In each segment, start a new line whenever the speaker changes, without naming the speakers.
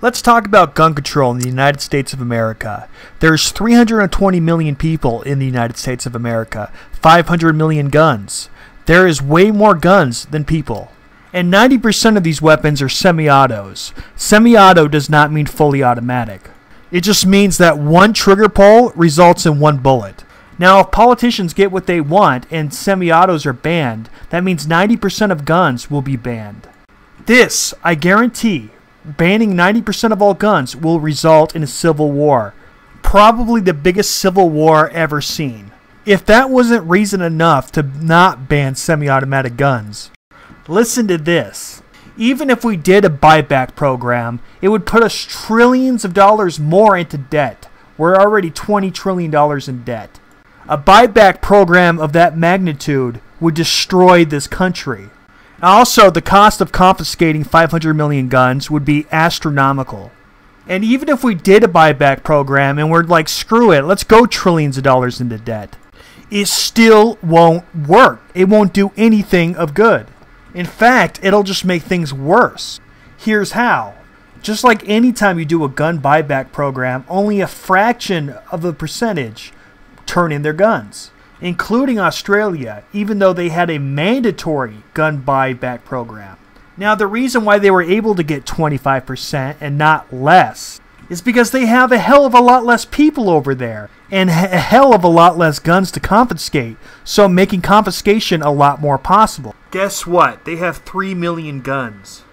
Let's talk about gun control in the United States of America. There's 320 million people in the United States of America, 500 million guns. There is way more guns than people. And 90% of these weapons are semi-autos. Semi-auto does not mean fully automatic. It just means that one trigger pull results in one bullet. Now, if politicians get what they want and semi-autos are banned, that means 90% of guns will be banned. This, I guarantee, banning 90% of all guns will result in a civil war. Probably the biggest civil war ever seen. If that wasn't reason enough to not ban semi-automatic guns, listen to this. Even if we did a buyback program, it would put us trillions of dollars more into debt. We're already $20 trillion in debt. A buyback program of that magnitude would destroy this country. Also, the cost of confiscating 500 million guns would be astronomical. And even if we did a buyback program and we're like, screw it, let's go trillions of dollars into debt, it still won't work. It won't do anything of good. In fact, it'll just make things worse. Here's how. Just like any time you do a gun buyback program, only a fraction of the percentage turn in their guns, including Australia, even though they had a mandatory gun buyback program. Now, the reason why they were able to get 25% and not less is because they have a hell of a lot less people over there and a hell of a lot less guns to confiscate, so making confiscation a lot more possible. Guess what? They have 3 million guns.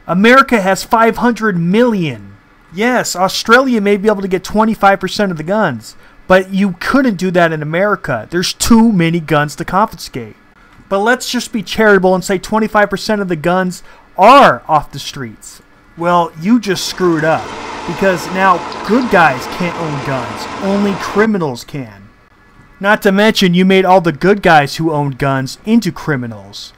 America has 500 million. Yes, Australia may be able to get 25% of the guns, but you couldn't do that in America. There's too many guns to confiscate. But let's just be charitable and say 25% of the guns are off the streets. Well, you just screwed up. Because now good guys can't own guns. Only criminals can. Not to mention you made all the good guys who owned guns into criminals.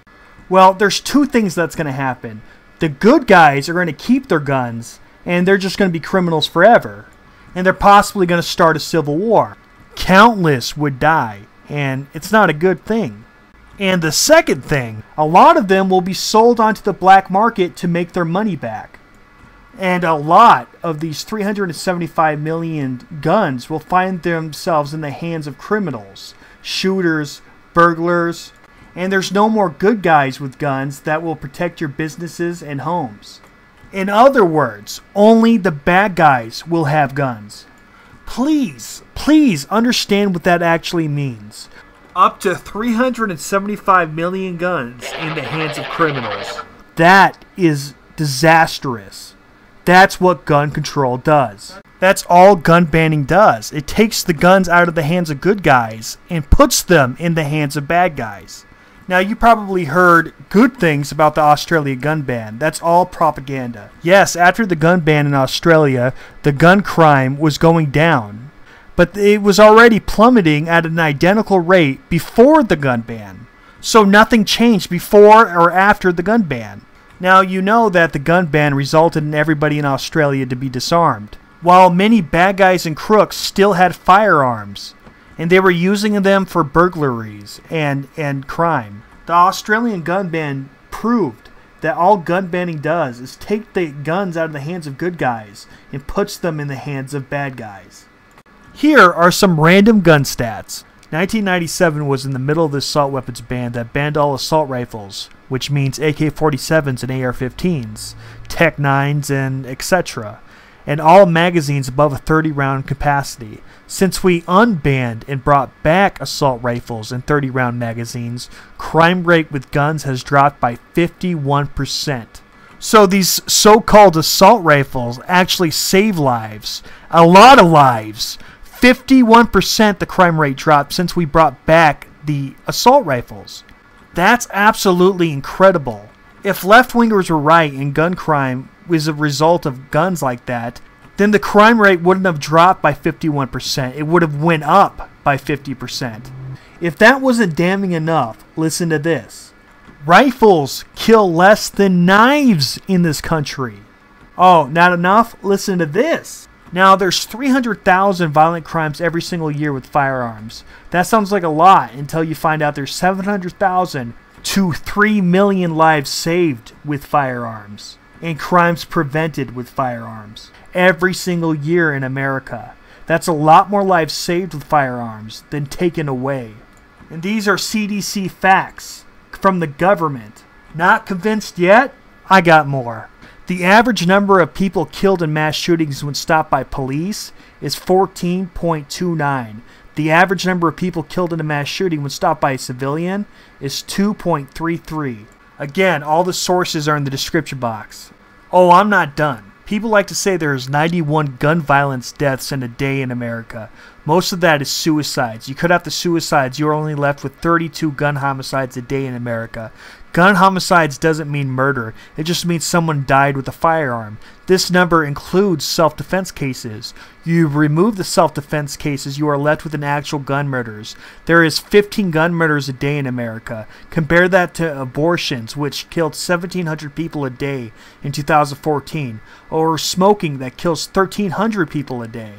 Well, there's two things that's going to happen. The good guys are going to keep their guns, and they're just going to be criminals forever. And they're possibly going to start a civil war. Countless would die, and it's not a good thing. And the second thing, a lot of them will be sold onto the black market to make their money back. And a lot of these 375 million guns will find themselves in the hands of criminals, shooters, burglars, and there's no more good guys with guns that will protect your businesses and homes. In other words, only the bad guys will have guns. Please understand what that actually means. Up to 375 million guns in the hands of criminals. That is disastrous. That's what gun control does. That's all gun banning does. It takes the guns out of the hands of good guys and puts them in the hands of bad guys. Now, you probably heard good things about the Australia gun ban. That's all propaganda. Yes, after the gun ban in Australia, the gun crime was going down. But it was already plummeting at an identical rate before the gun ban. So nothing changed before or after the gun ban. Now, you know that the gun ban resulted in everybody in Australia to be disarmed, while many bad guys and crooks still had firearms, and they were using them for burglaries and crime. The Australian gun ban proved that all gun banning does is take the guns out of the hands of good guys and puts them in the hands of bad guys. Here are some random gun stats. 1997 was in the middle of the assault weapons ban that banned all assault rifles, which means AK-47s and AR-15s, Tech 9s, and etc., and all magazines above a 30-round capacity. Since we unbanned and brought back assault rifles and 30-round magazines, crime rate with guns has dropped by 51%. So these so-called assault rifles actually save lives, a lot of lives. 51% the crime rate dropped since we brought back the assault rifles. That's absolutely incredible. If left-wingers were right and gun crime was a result of guns like that, then the crime rate wouldn't have dropped by 51%. It would have went up by 50%. If that wasn't damning enough, listen to this. Rifles kill less than knives in this country. Oh, not enough? Listen to this. Now, there's 300,000 violent crimes every single year with firearms. That sounds like a lot until you find out there's 700,000 to 3 million lives saved with firearms. and crimes prevented with firearms every single year in America. That's a lot more lives saved with firearms than taken away. And these are CDC facts from the government. Not convinced yet? I got more. The average number of people killed in mass shootings when stopped by police is 14.29. The average number of people killed in a mass shooting when stopped by a civilian is 2.33. Again, all the sources are in the description box. Oh, I'm not done. People like to say there's 91 gun violence deaths in a day in America. Most of that is suicides. You cut out the suicides, you're only left with 32 gun homicides a day in America. Gun homicides doesn't mean murder. It just means someone died with a firearm. This number includes self-defense cases. You remove the self-defense cases, you are left with an actual gun murders. There is 15 gun murders a day in America. Compare that to abortions, which killed 1,700 people a day in 2014, or smoking that kills 1,300 people a day.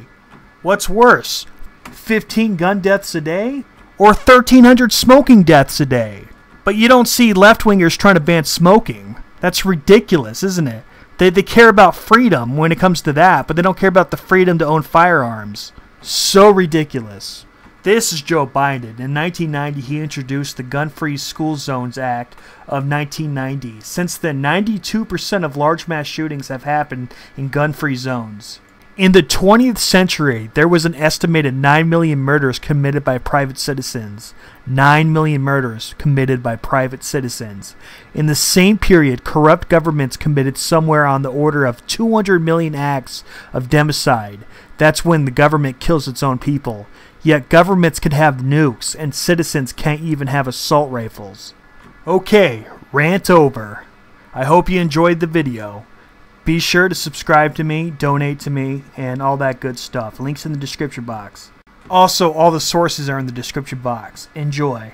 What's worse, 15 gun deaths a day, or 1,300 smoking deaths a day? But you don't see left-wingers trying to ban smoking. That's ridiculous, isn't it? They care about freedom when it comes to that, but they don't care about the freedom to own firearms. So ridiculous. This is Joe Biden. In 1990, he introduced the Gun-Free School Zones Act of 1990. Since then, 92% of large mass shootings have happened in gun-free zones. In the 20th century, there was an estimated 9 million murders committed by private citizens. 9 million murders committed by private citizens. In the same period, corrupt governments committed somewhere on the order of 200 million acts of democide. That's when the government kills its own people. Yet governments can have nukes, and citizens can't even have assault rifles. Okay, rant over. I hope you enjoyed the video. Be sure to subscribe to me, donate to me, and all that good stuff. Links in the description box. Also, all the sources are in the description box. Enjoy.